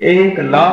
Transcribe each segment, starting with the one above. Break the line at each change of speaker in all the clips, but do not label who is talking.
1,00,000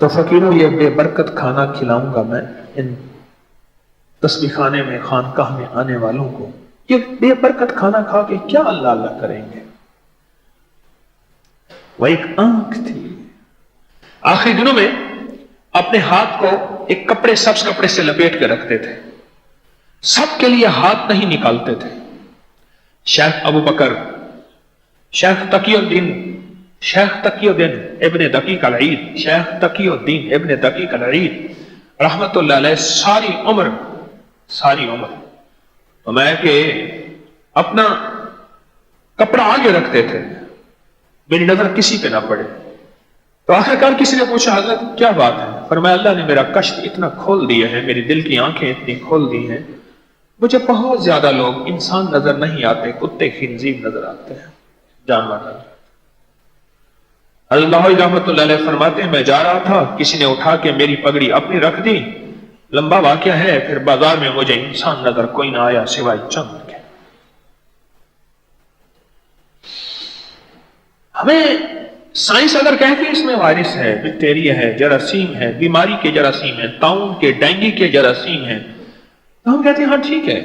تو فقیروں یہ بے برکت کھانا کھلاؤں گا میں ان تسبیح خانے میں خانقاہ میں آنے والوں کو. یہ بے برکت کھانا کھا کے کیا اللہ اللہ کریں گے؟ وہ ایک آنکھ تھی. آخری دنوں میں اپنے ہاتھ کو ایک کپڑے سبز کپڑے سے لپیٹ کے رکھتے تھے. سب کے لیے ہاتھ نہیں نکالتے تھے. شیخ ابو بکر، شیخ تقی الدین ابن دقیق العید، شیخ تقی الدین ابن دقیق العید رحمت اللہ علیہ ساری عمر تو میں کہ اپنا کپڑا آگے رکھتے تھے، میری نظر کسی پہ نہ پڑے. تو آخرکار کسی نے پوچھا حضرت کیا بات ہے؟ فرمایا اللہ نے میرا کشف اتنا کھول دیا ہے، میری دل کی آنکھیں اتنی کھول دی ہیں، مجھے بہت زیادہ لوگ انسان نظر نہیں آتے، کتے خنزیر نظر آتے ہیں، جانور نظر. اللہ رحمت اللہ علیہ فرماتے ہیں میں جا رہا تھا، کسی نے اٹھا کے میری پگڑی اپنی رکھ دی. لمبا واقعہ ہے. پھر بازار میں مجھے انسان نظر کوئی نہ آیا سوائے چند کے. ہمیں سائنس اگر کہتی ہے اس میں وائرس ہے، بیکٹیریا ہے، جراثیم ہے، بیماری کے جراثیم ہیں، طاعون کے ڈینگی کے جراثیم ہیں، تو ہم کہتے ہیں ہاں ٹھیک ہے.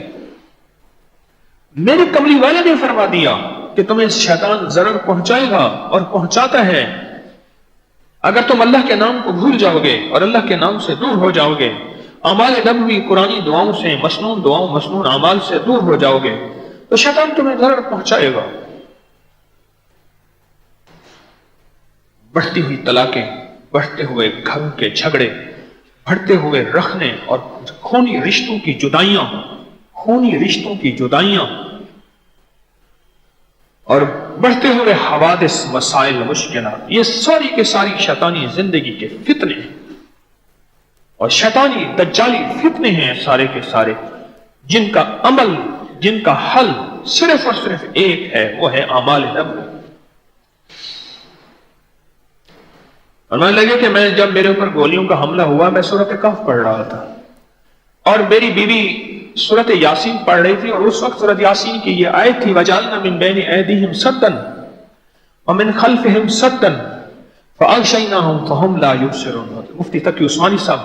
میرے کملی والے نے فرما دیا کہ تمہیں شیطان ضرر پہنچائے گا اور پہنچاتا ہے. اگر تم اللہ کے نام کو بھول جاؤ گے اور اللہ کے نام سے دور ہو جاؤ گے، اعمال نبوی قرآنی دعاؤں سے، مسنون دعاؤں مسنون اعمال سے دور ہو جاؤ گے تو شیطان تمہیں ضرر پہنچائے گا. بڑھتی ہوئی طلاقیں، بڑھتے ہوئے گھروں کے جھگڑے، بڑھتے ہوئے رکھنے اور خونی رشتوں کی جدائیاں اور بڑھتے ہوئے حوادث، مسائل، مشکلات، یہ ساری کے ساری شیطانی زندگی کے فتنے ہیں اور شیطانی دجالی فتنے ہیں سارے کے سارے، جن کا عمل، جن کا حل صرف اور صرف ایک ہے، وہ ہے اعمال نبوی. اور میں لگے کہ میں جب میرے اوپر گولیوں کا حملہ ہوا میں سورۃ کہف پڑھ رہا تھا اور میری بیوی سورۃ یاسین پڑھ رہی تھی، اور اس وقت سورۃ یاسین کی یہ آیت تھی وَجَعَلْنَا مِن بَيْنِ أَيْدِيهِمْ سَدًّا وَمِنْ خَلْفِهِمْ سَدًّا فَأَغْشَيْنَاهُمْ فَهُمْ لَا يُبْصِرُونَ. مفتی تقی عثمانی صاحب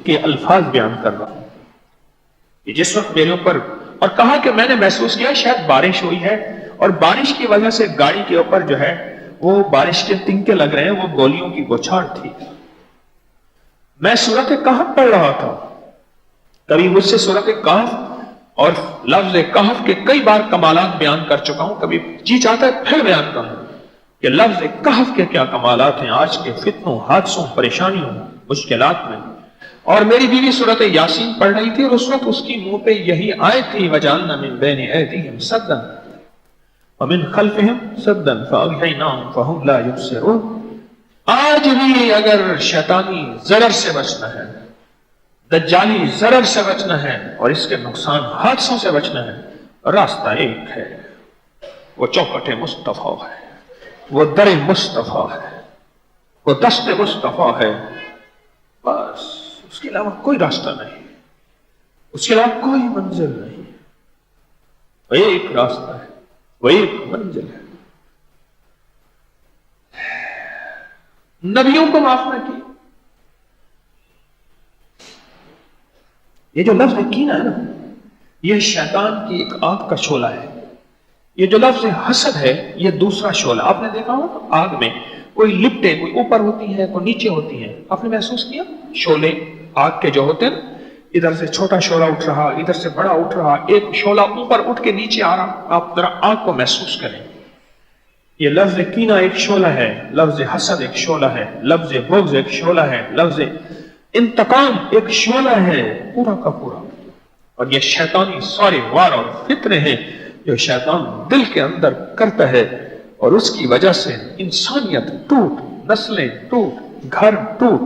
کے الفاظ بیان کر رہا ہوں کہ جس وقت میرے اوپر، اور کہا کہ میں نے محسوس کیا شاید بارش ہوئی ہے اور بارش کی وجہ سے گاڑی کے اوپر جو ہے وہ بارش کے تنکے لگ رہے ہیں، وہ گولیوں کی بوچھاڑ تھی. میں سورۃ کہف پڑھ رہا تھا. کبھی مجھ سے سورۃ کہف اور لفظ کہف کے کئی بار کمالات بیان کر چکا ہوں، کبھی جی چاہتا ہے پھر بیان کروں کہ لفظ کہف کے کیا کمالات ہیں آج کے فتنوں، حادثوں، پریشانیوں، مشکلات میں. اور میری بیوی سورۃ یاسین پڑھ رہی تھی اور اس وقت اس کی منہ پہ یہی آیت تھی وَجَعَلْنَا مِن بَيْنِ أَيْدِيهِمْ سَدًّا وَمِنْ خَلْفِهِمْ سَدًّا فَأَغْشَيْنَاهُمْ فَهُمْ لَا يُبْصِرُونَ. آج بھی اگر شیطانی ضرر سے بچنا ہے، دجالی ضرر سے بچنا ہے اور اس کے نقصان حادثوں سے بچنا ہے، راستہ ایک ہے، وہ چوکھٹ مصطفیٰ ہے، وہ در مصطفیٰ ہے، وہ دست مصطفیٰ ہے. بس اس کے علاوہ کوئی راستہ نہیں، اس کے علاوہ کوئی منزل نہیں. وہ ایک راستہ ہے، وہ ایک منزل ہے. نبیوں کو معاف نہ کی. یہ جو لفظ کینہ ہے نا، یہ شیطان کی ایک آگ کا شعلہ ہے. یہ جو لفظ حسد ہے یہ دوسرا شعلہ. آپ نے دیکھا ہو آگ میں کوئی لپٹیں، کوئی اوپر ہوتی ہیں، کوئی نیچے ہوتی ہیں. آپ نے محسوس کیا شعلے آگ کے جو ہوتے ہیں، ادھر سے چھوٹا شعلہ اٹھ رہا، ادھر سے بڑا اٹھ رہا، ایک شعلہ اوپر اٹھ کے نیچے آ رہا. آپ ذرا آگ کو محسوس کریں. یہ لفظ کینہ ایک شعلہ ہے، لفظ حسد ایک شعلہ ہے، لفظ بغض ایک شعلہ ہے، لفظ انتقام ایک شعلہ ہے، پورا کا پورا. اور یہ شیطانی سارے وار اور فتنے ہیں جو شیطان دل کے اندر کرتا ہے، اور اس کی وجہ سے انسانیت ٹوٹ، نسلیں ٹوٹ، گھر ٹوٹ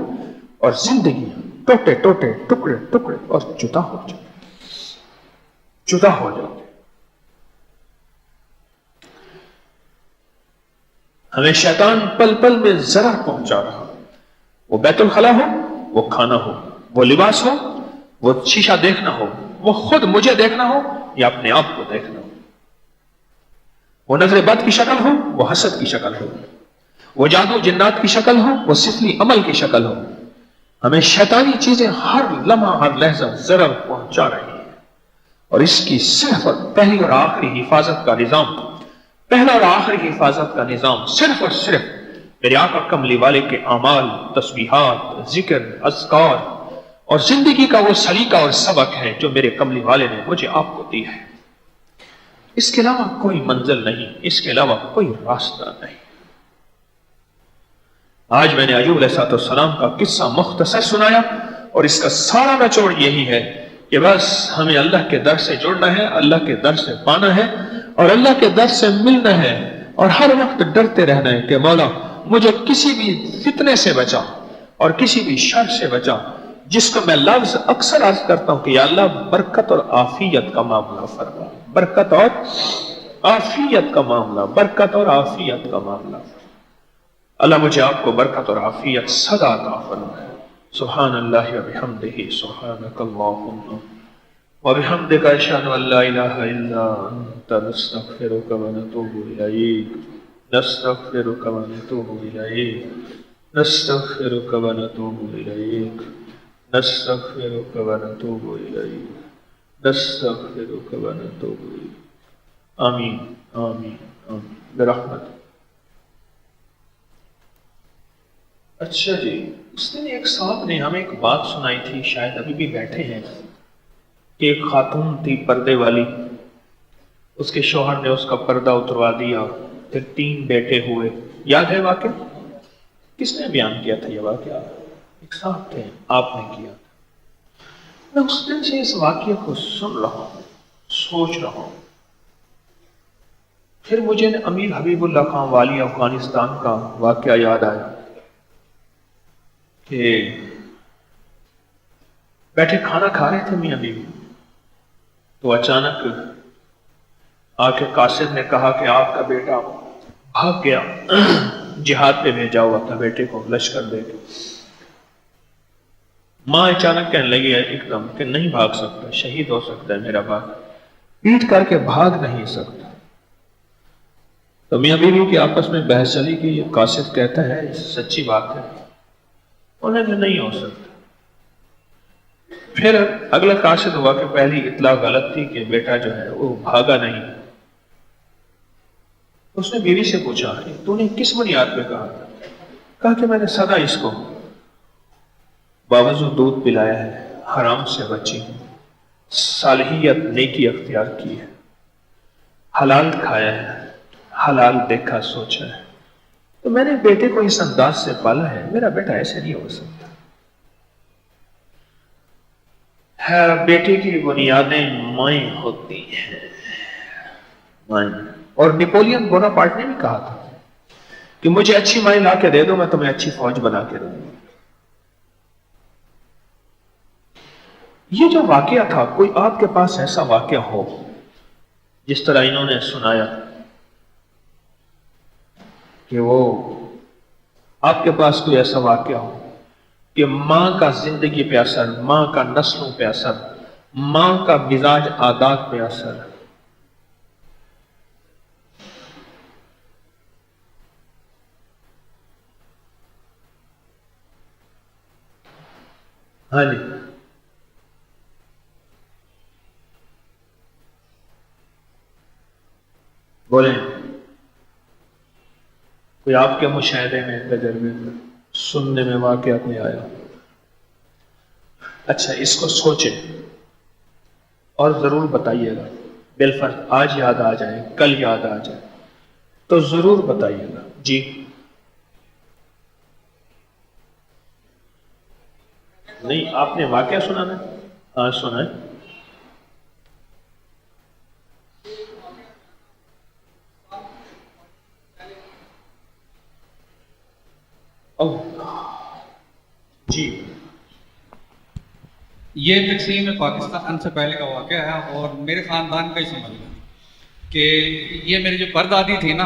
اور زندگی ٹوٹے ٹوٹے ٹکڑے ٹکڑے اور جدا ہو جاتے. ہمیں شیطان پل پل میں ضرر پہنچا رہا، وہ بیت الخلا ہو، وہ کھانا ہو، وہ لباس ہو، وہ شیشہ دیکھنا ہو، وہ خود مجھے دیکھنا ہو یا اپنے آپ کو دیکھنا ہو، وہ نظر بد کی شکل ہو، وہ حسد کی شکل ہو، وہ جادو جنات کی شکل ہو، وہ سفلی عمل کی شکل ہو. ہمیں شیطانی چیزیں ہر لمحہ ہر لحظہ ضرر پہنچا رہی ہیں، اور اس کی صرف اور پہلی اور آخری حفاظت کا نظام، پہلا اور آخری حفاظت کا نظام صرف اور صرف میرے آقا کملی والے کے اعمال، تسبیحات، ذکر، اذکار اور زندگی کا وہ سلیقہ اور سبق ہے جو میرے کملی والے نے مجھے آپ کو دی ہے۔ اس کے علاوہ کوئی منزل نہیں، اس کے علاوہ کوئی راستہ نہیں۔ آج میں نے ایوب علیہ السلام کا قصہ مختصر سنایا، اور اس کا سارا نچوڑ یہی ہے کہ بس ہمیں اللہ کے در سے جڑنا ہے، اللہ کے در سے پانا ہے، اور اللہ کے در سے ملنا ہے، اور ہر وقت ڈرتے رہنا ہے کہ مولا مجھے کسی بھی فتنے سے بچا اور کسی بھی شر سے بچا، جس کو میں لفظ اکثر عرض کرتا ہوں کہ یا اللہ برکت اور عافیت کا معاملہ فرما، برکت اور عافیت کا معاملہ، برکت اور عافیت کا معاملہ۔ اللہ مجھے آپ کو برکت اور عافیت صدا عطا فرمائے۔ سبحان اللہ وبحمدہ، سبحانک اللہم وبحمدک، اشہد ان لا الہ الا انت، نستغفرک ونتوب الیک، نستغفرک ونتوب الیک، نستغفرک ونتوب الیک، نستغفرک ونتوب الیک، نستغفرک ونتوب الیک۔ آمین آمین آمین برحمتک۔ اچھا جی، اس دن ایک صاحب نے ہمیں ایک بات سنائی تھی، شاید ابھی بھی بیٹھے ہیں، کہ ایک خاتون تھی پردے والی، اس کے شوہر نے اس کا پردہ اتروا دیا، پھر 3 بیٹے ہوئے۔ یاد ہے واقعہ؟ کس نے بیان کیا تھا یہ واقعہ؟ ایک صاحب تھے، آپ نے کیا تھا۔ میں اس دن سے اس واقعے کو سن رہا ہوں، سوچ رہا ہوں، پھر مجھے امیر حبیب اللہ خان والی افغانستان کا واقعہ یاد آیا کہ بیٹھے کھانا کھا رہے تھے میاں بیوی، تو اچانک آ کے قاصد نے کہا کہ آپ کا بیٹا بھاگ گیا، جہاد پہ بھیجا ہوا تھا بیٹے کو لشکر دے کے۔ ماں اچانک کہنے لگی ایک دم کہ نہیں بھاگ سکتا، شہید ہو سکتا ہے میرا باپ، پیٹ کر کے بھاگ نہیں سکتا۔ تو میاں بیوی کی آپس میں بحث چلی کہ یہ قاصد کہتا ہے سچی بات ہے، انہیں کہ نہیں ہو سکتا۔ پھر اگلا قاصد ہوا کہ پہلی اطلاع غلط تھی کہ بیٹا جو ہے وہ بھاگا نہیں۔ اس نے بیوی سے پوچھا کہ تو نے کس بنیاد پہ کہا کہ میں نے سدا اس کو باوضو دودھ پلایا ہے، حرام سے بچی ہوں، صالحیت نیکی اختیار کی ہے، حلال کھایا ہے، حلال دیکھا سوچا ہے، تو میں نے بیٹے کو اس انداز سے پالا ہے، میرا بیٹا ایسے نہیں ہو سکتا۔ بیٹے کی بنیادیں مائیں ہوتی ہیں، مائیں۔ اور نیپولین بوناپارٹ نے بھی کہا تھا کہ مجھے اچھی مائیں لا کے دے دو، میں تمہیں اچھی فوج بنا کے دوں گا۔ یہ جو واقعہ تھا، کوئی آپ کے پاس ایسا واقعہ ہو جس طرح انہوں نے سنایا کہ وہ آپ کے پاس کوئی ایسا واقعہ ہو کہ ماں کا زندگی پہ اثر، ماں کا نسلوں پہ اثر، ماں کا مزاج عادات پہ اثر۔ ہاں جی، بولیں، کوئی آپ کے مشاہدے میں، تجربے میں، سننے میں واقعہ کوئی آیا؟ اچھا، اس کو سوچیں اور ضرور بتائیے گا۔ بالفرض آج یاد آ جائے، کل یاد آ جائے تو ضرور بتائیے گا۔ جی نہیں، آپ نے واقعہ سنانا ہے؟ ہاں سنائیں۔ جی،
یہ تقسیم پاکستان سے پہلے کا واقعہ ہے، اور میرے خاندان کا ہی سمجھ لیں کہ یہ میری جو پردادی تھی نا،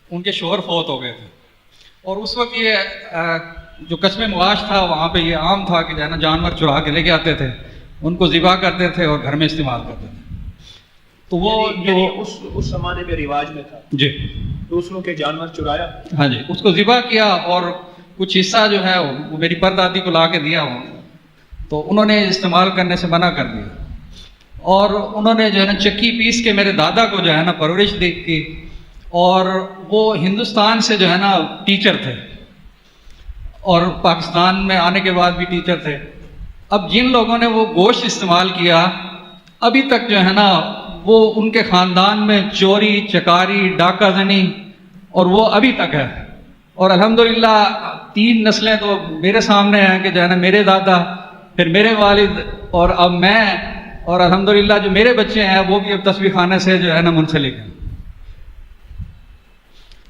ان کے شوہر فوت ہو گئے تھے، اور اس وقت یہ جو قصبے مواش تھا وہاں پہ یہ عام تھا کہ جو ہے نا جانور چرا کے لے کے آتے تھے، ان کو ذبح کرتے تھے اور گھر میں استعمال کرتے تھے۔ تو وہ
یعنی اس زمانے میں رواج میں تھا
جی
دوسروں کے جانور چرایا؟
ہاں جی، اس کو ذبح کیا اور کچھ حصہ جو ہے وہ میری پردادی کو لا کے دیا ہو، تو انہوں نے استعمال کرنے سے منع کر دیا، اور انہوں نے جو ہے نا چکی پیس کے میرے دادا کو جو ہے نا پرورش دی کی، اور وہ ہندوستان سے جو ہے نا ٹیچر تھے اور پاکستان میں آنے کے بعد بھی ٹیچر تھے۔ اب جن لوگوں نے وہ گوشت استعمال کیا، ابھی تک جو ہے نا وہ ان کے خاندان میں چوری چکاری ڈاکہ زنی، اور وہ ابھی تک ہے۔ اور الحمدللہ 3 نسلیں تو میرے سامنے ہیں کہ جو ہے نا میرے دادا، پھر میرے والد، اور اب میں، اور الحمدللہ جو میرے بچے ہیں وہ بھی اب تسبیح خانے سے جو ہے نا منسلک ہیں۔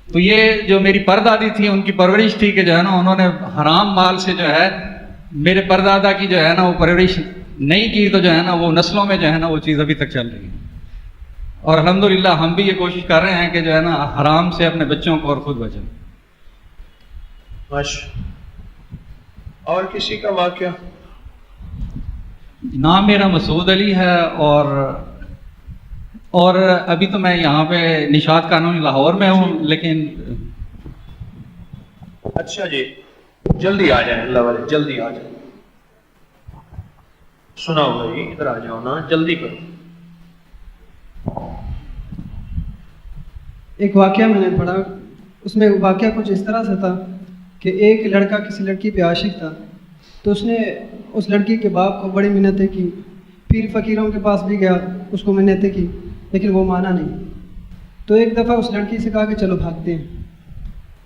تو یہ جو میری پردادی تھی ان کی پرورش تھی کہ جو ہے نا انہوں نے حرام مال سے جو ہے میرے پردادا کی جو ہے نا وہ پرورش نہیں کی، تو جو ہے نا وہ نسلوں میں جو ہے نا وہ چیز ابھی تک چل رہی ہے۔ اور الحمدللہ ہم بھی یہ کوشش کر رہے ہیں کہ جو ہے نا حرام سے اپنے بچوں کو اور خود بچیں۔
اور کسی کا واقعہ؟
نام میرا مسعود علی ہے، اور ابھی تو میں یہاں پہ نشاط قانونی لاہور میں ہوں، لیکن
اچھا جی، جلدی آ جائیں اللہ والے، جلدی آ جائیں، سناؤ بھائی، ادھر آ جاؤ نا، جلدی کرو۔
ایک واقعہ میں نے پڑھا، اس میں واقعہ کچھ اس طرح سے تھا کہ ایک لڑکا کسی لڑکی پہ عاشق تھا، تو اس نے اس لڑکی کے باپ کو بڑی منتیں کی، پیر فقیروں کے پاس بھی گیا، اس کو منتیں کی، لیکن وہ مانا نہیں۔ تو ایک دفعہ اس لڑکی سے کہا کہ چلو بھاگتے ہیں،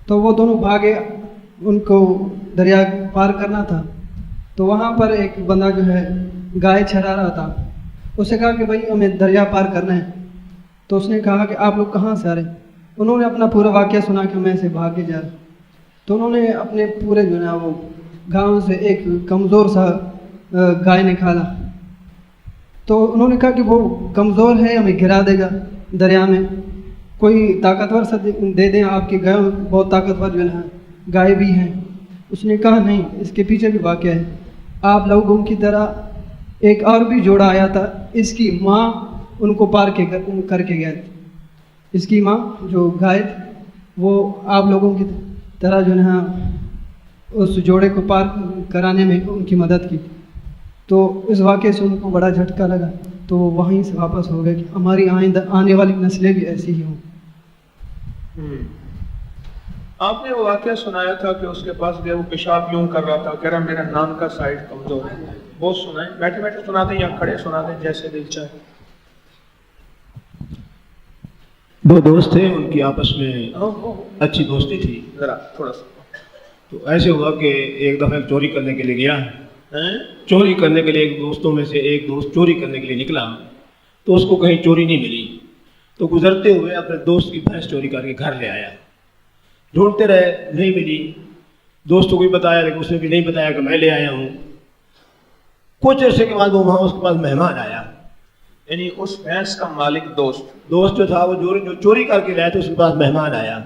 تو وہ دونوں بھاگے، ان کو دریا پار کرنا تھا۔ تو وہاں پر ایک بندہ جو ہے گائے چرا رہا تھا، اس سے کہا کہ بھائی ہمیں دریا پار کرنا ہے۔ تو اس نے کہا کہ آپ لوگ کہاں سے آ رہے ہیں؟ انہوں نے اپنا پورا واقعہ سنا کہ میں سے بھاگ کے جا رہا۔ تو انہوں نے اپنے پورے جو ہے نا وہ گاؤں سے ایک کمزور سا گائے نکالا، تو انہوں نے کہا کہ وہ کمزور ہے، ہمیں گرا دے گا دریا میں، کوئی طاقتور سا دے دیں، آپ کے گائے بہت طاقتور جو ہے گائے بھی ہیں۔ اس نے کہا نہیں، اس کے پیچھے بھی واقعہ ہے، آپ لوگوں کی طرح ایک اور بھی جوڑا آیا تھا، اس کی ماں ان کو پار کر کے گئے تھے، اس کی ماں جو گائے تھی وہ آپ لوگوں کی طرح جو ہے اس جوڑے کو پار کرانے میں ان کی مدد کی۔ تو اس واقعے سے ان کو بڑا جھٹکا لگا، تو وہ وہیں سے واپس ہو گئے کہ ہماری آنے والی نسلیں بھی ایسی ہی ہوں۔
آپ نے وہ واقعہ سنایا تھا کہ اس کے پاس گئے، وہ پیشاب یوں کر رہا تھا، کہہ رہا میرا نام کا سائڈ کمزور ہے، بہت سنائیں، بیٹھے بیٹھے سنا دیں یا کھڑے سنا دیں، جیسے دل چاہے۔
2 دوست تھے، ان کی آپس میں اچھی دوستی تھی۔
ذرا تھوڑا سا
تو ایسے ہوا کہ ایک دفعہ چوری کرنے کے لیے گیا، چوری کرنے کے لیے ایک دوستوں میں سے ایک دوست چوری کرنے کے لیے نکلا، تو اس کو کہیں چوری نہیں ملی، تو گزرتے ہوئے اپنے دوست کی بھینس چوری کر کے گھر لے آیا۔ ڈھونڈتے رہے، نہیں ملی، دوستوں کو بھی بتایا لیکن اس نے بھی نہیں بتایا کہ میں لے آیا ہوں۔ کچھ عرصے کے بعد وہ وہاں اس کے پاس مہمان آیا،
یعنی اس بھینس کا مالک
دوست جو تھا وہ جو چوری کر کے لایا تو اس کے پاس مہمان آیا۔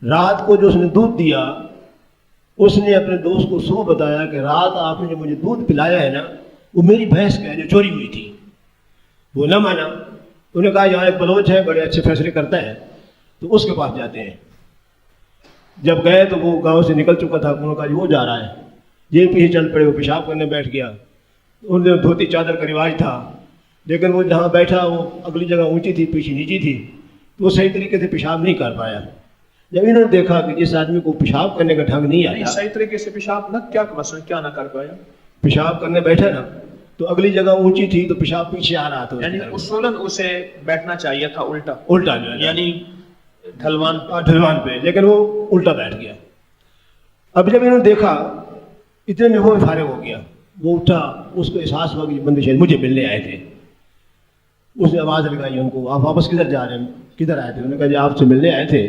رات کو جو اس نے دودھ دیا، اس نے اپنے دوست کو صبح بتایا کہ رات آپ نے جو مجھے دودھ پلایا ہے نا، وہ میری بھینس کا ہے جو چوری ہوئی تھی۔ وہ نہ مانا، انہوں نے کہا یہاں ایک بلوچ ہے، بڑے اچھے فیصلے کرتا ہے، تو اس کے پاس جاتے ہیں۔ جب گئے تو وہ گاؤں سے نکل چکا تھا، انہوں نے کہا وہ جا رہا ہے، یہ پیچھے چل پڑے، وہ پیشاب کرنے بیٹھ گیا۔ ان نے دھوتی چادر کا رواج تھا، لیکن وہ جہاں بیٹھا وہ اگلی جگہ اونچی تھی، پیچھے نیچی تھی، تو وہ صحیح طریقے سے پیشاب نہیں کر پایا۔ جب انہوں نے دیکھا کہ جس آدمی کو پیشاب کرنے کا ڈھنگ نہیں آتا،
صحیح طریقے سے پیشاب نہ کیا نہ کر پایا،
پیشاب کرنے بیٹھا نا تو اگلی جگہ اونچی تھی تو پیشاب پیچھے آ رہا تھا،
یعنی اصولاً اسے بیٹھنا چاہیے تھا الٹا
جو ہے
یعنی
ڈھلوان پہ، لیکن وہ الٹا بیٹھ گیا۔ اب جب انہوں نے دیکھا اتنے میں وہ فارغ ہو گیا، وہ اٹھا، اس کو احساس ہوا کہ بندے شاید مجھے ملنے آئے تھے۔ اس نے آواز لگائی ان کو، آپ واپس کدھر جا رہے ہیں، کدھر آئے تھے؟ انہوں نے کہا جی آپ سے ملنے آئے تھے،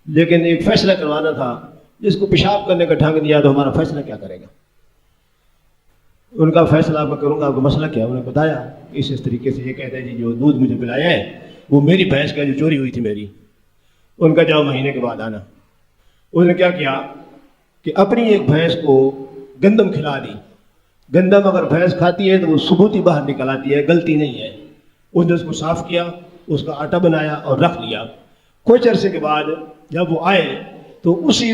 لیکن ایک فیصلہ کروانا تھا، جس کو پیشاب کرنے کا ڈھنگ نہیں آیا تو ہمارا فیصلہ کیا کرے گا؟ ان کا فیصلہ آپ کا کروں گا، آپ کا مسئلہ کیا؟ انہوں نے بتایا اس طریقے سے، یہ کہتے ہیں جی جو دودھ مجھے پلایا ہے وہ میری بھینس کا جو چوری ہوئی تھی میری، ان کا جاؤ مہینے کے بعد آنا۔ انہوں نے کیا کیا کہ اپنی ایک بھینس کو گندم کھلا دی۔ گندم اگر بھینس کھاتی ہے تو وہ ثبوتی باہر نکل آتی ہے، غلطی نہیں ہے۔ اس نے اس کو صاف کیا، اس کا آٹا بنایا اور رکھ لیا۔ کچھ عرصے کے بعد جب وہ آئے تو اسی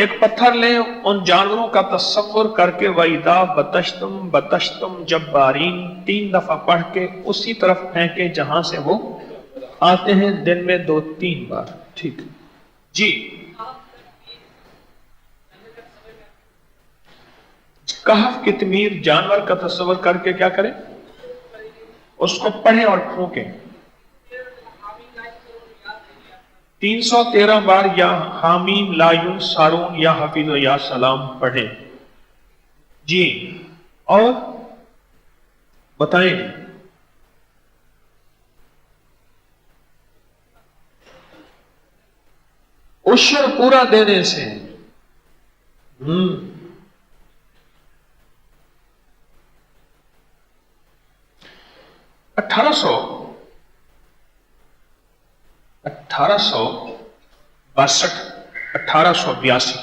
ایک پتھر لیں ان جانوروں کا تصور کر کے وَإِذَا بَطَشْتُمْ بَطَشْتُمْ جَبَّارِينَ 3 دفعہ پڑھ کے اسی طرف پھینکے جہاں سے وہ آتے ہیں دن میں 2-3 بار. ٹھیک جی. کہف کی تعمیر جانور کا تصور کر کے کیا کریں؟ اس کو پڑھیں اور پھونکیں. 313 بار یا حامیم لا ینصرون یا حفیظ و یا سلام پڑھیں. جی اور بتائیں. عشر پورا دینے سے 1882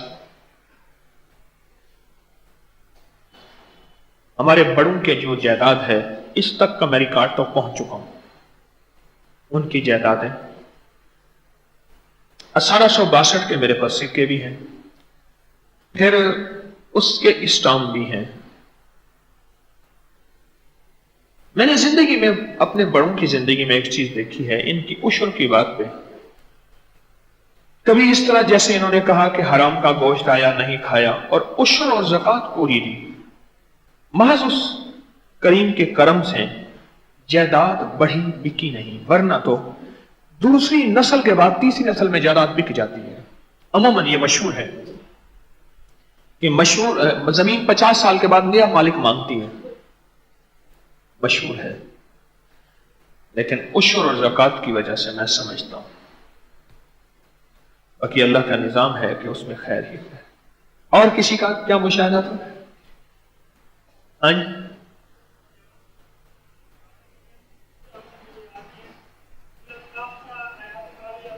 ہمارے بڑوں کے جو جائیداد ہے اس تک کا میں ریکارڈ تو پہنچ چکا ہوں. ان کی جائیدادیں 1862 کے میرے پاس سکے بھی ہیں, پھر اس کے اسٹامپ بھی ہیں. میں نے زندگی میں اپنے بڑوں کی زندگی میں ایک چیز دیکھی ہے, ان کی عشر کی بات پہ کبھی اس طرح جیسے انہوں نے کہا کہ حرام کا گوشت آیا نہیں کھایا اور عشر اور زکوٰۃ پوری دی. محض اس کریم کے کرم سے جائیداد بڑھی بکی نہیں, ورنہ تو دوسری نسل کے بعد تیسری نسل میں جائیداد بک جاتی ہے. عموماً یہ مشہور ہے کہ زمین 50 سال کے بعد نیا مالک مانگتی ہے, مشہور ہے. لیکن عشر اور زکوٰۃ کی وجہ سے میں سمجھتا ہوں باقی اللہ کا نظام ہے کہ اس میں خیر ہی ہے. اور کسی کا کیا مشاہدہ تھا؟ ہاں جی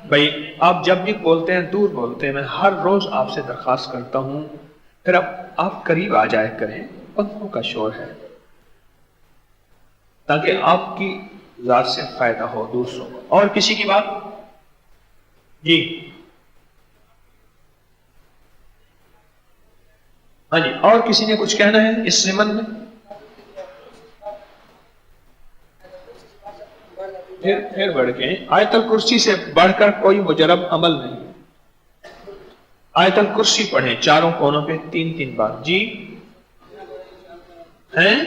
بھائی, آپ جب بھی بولتے ہیں دور بولتے ہیں, میں ہر روز آپ سے درخواست کرتا ہوں پھر اب آپ قریب آ جائے کریں, پنکھوں کا شور ہے, تاکہ آپ کی ذات سے فائدہ ہو دوسروں کو. اور کسی کی بات؟ جی ہاں جی, اور کسی نے کچھ کہنا ہے اس ضمن میں؟ پھر بڑھ کے آیت الکرسی سے بڑھ کر کوئی مجرب عمل نہیں. آیت الکرسی پڑھیں چاروں کونوں پہ 3 بار. جی ہیں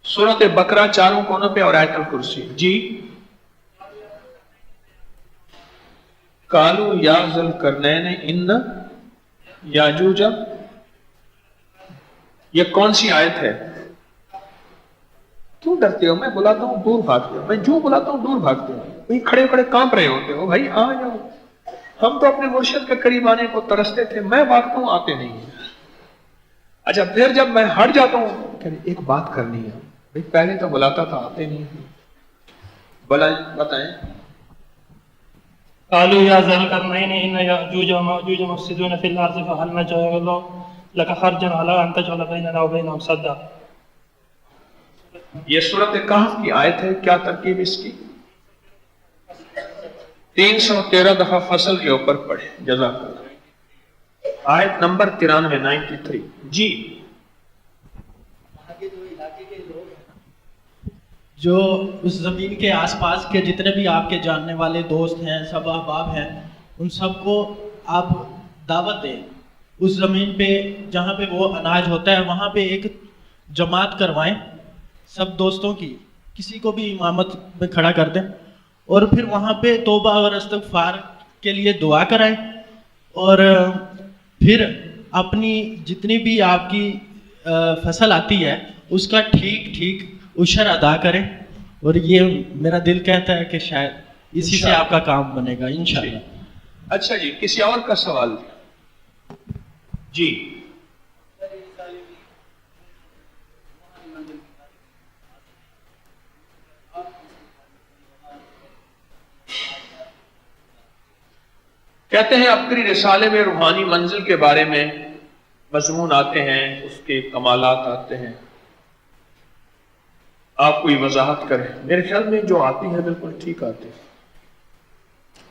سورۃ بقرہ چاروں کونوں پہ اور آیت الکرسی. جی قالوا یا ذی القرنین ان یاجوج, یہ کون سی آیت ہے؟ کیوں ڈرتے ہو؟ میں بلاتا ہوں دور بھاگتے ہو, میں جو بلاتا ہوں دور بھاگتے ہو. وہی کھڑے کھڑے کانپ رہے ہوتے ہو. بھائی آ جاؤ, ہم تو اپنے مرشد کے قریب آنے کو ترستے تھے, میں بھاگتا ہوں آتے نہیں ہیں. اچھا پھر جب میں ہٹ جاتا ہوں ایک بات کرنی ہے, بھائی پہلے تو بلاتا تھا آتے نہیں ہیں, بتائیں.
قالوا يا ذا القرنين إن يأجوج ومأجوج مفسدون في الأرض فهل نجعل لك خرجا على أن تجعل بيننا وبينهم سدا.
یہ سورۃ کہف کی آیت ہے. کیا ترکیب اس کی؟ 313 دفعہ فصل کے اوپر پڑھے. جزاک اللہ. آیت نمبر 93. جی
جو اس زمین کے آس پاس کے جتنے بھی آپ کے جاننے والے دوست ہیں, سب احباب ہیں, ان سب کو آپ دعوت دیں. اس زمین پہ جہاں پہ وہ اناج ہوتا ہے وہاں پہ ایک جماعت کروائیں سب دوستوں کی, کسی کو بھی امامت میں کھڑا کر دیں, اور پھر وہاں پہ توبہ اور استغفار کے لیے دعا کرائیں, اور پھر اپنی جتنی بھی آپ کی فصل آتی ہے اس کا ٹھیک عشر ادا کریں. اور یہ میرا دل کہتا ہے کہ شاید اسی سے آپ کا کام بنے گا انشاءاللہ.
اچھا جی, کسی اور کا سوال؟ جی کہتے ہیں عبقری رسالے میں روحانی منزل کے بارے میں مضمون آتے ہیں, اس کے کمالات آتے ہیں, آپ کوئی وضاحت کریں. میرے خیال میں جو آتی ہے بالکل ٹھیک آتی ہے.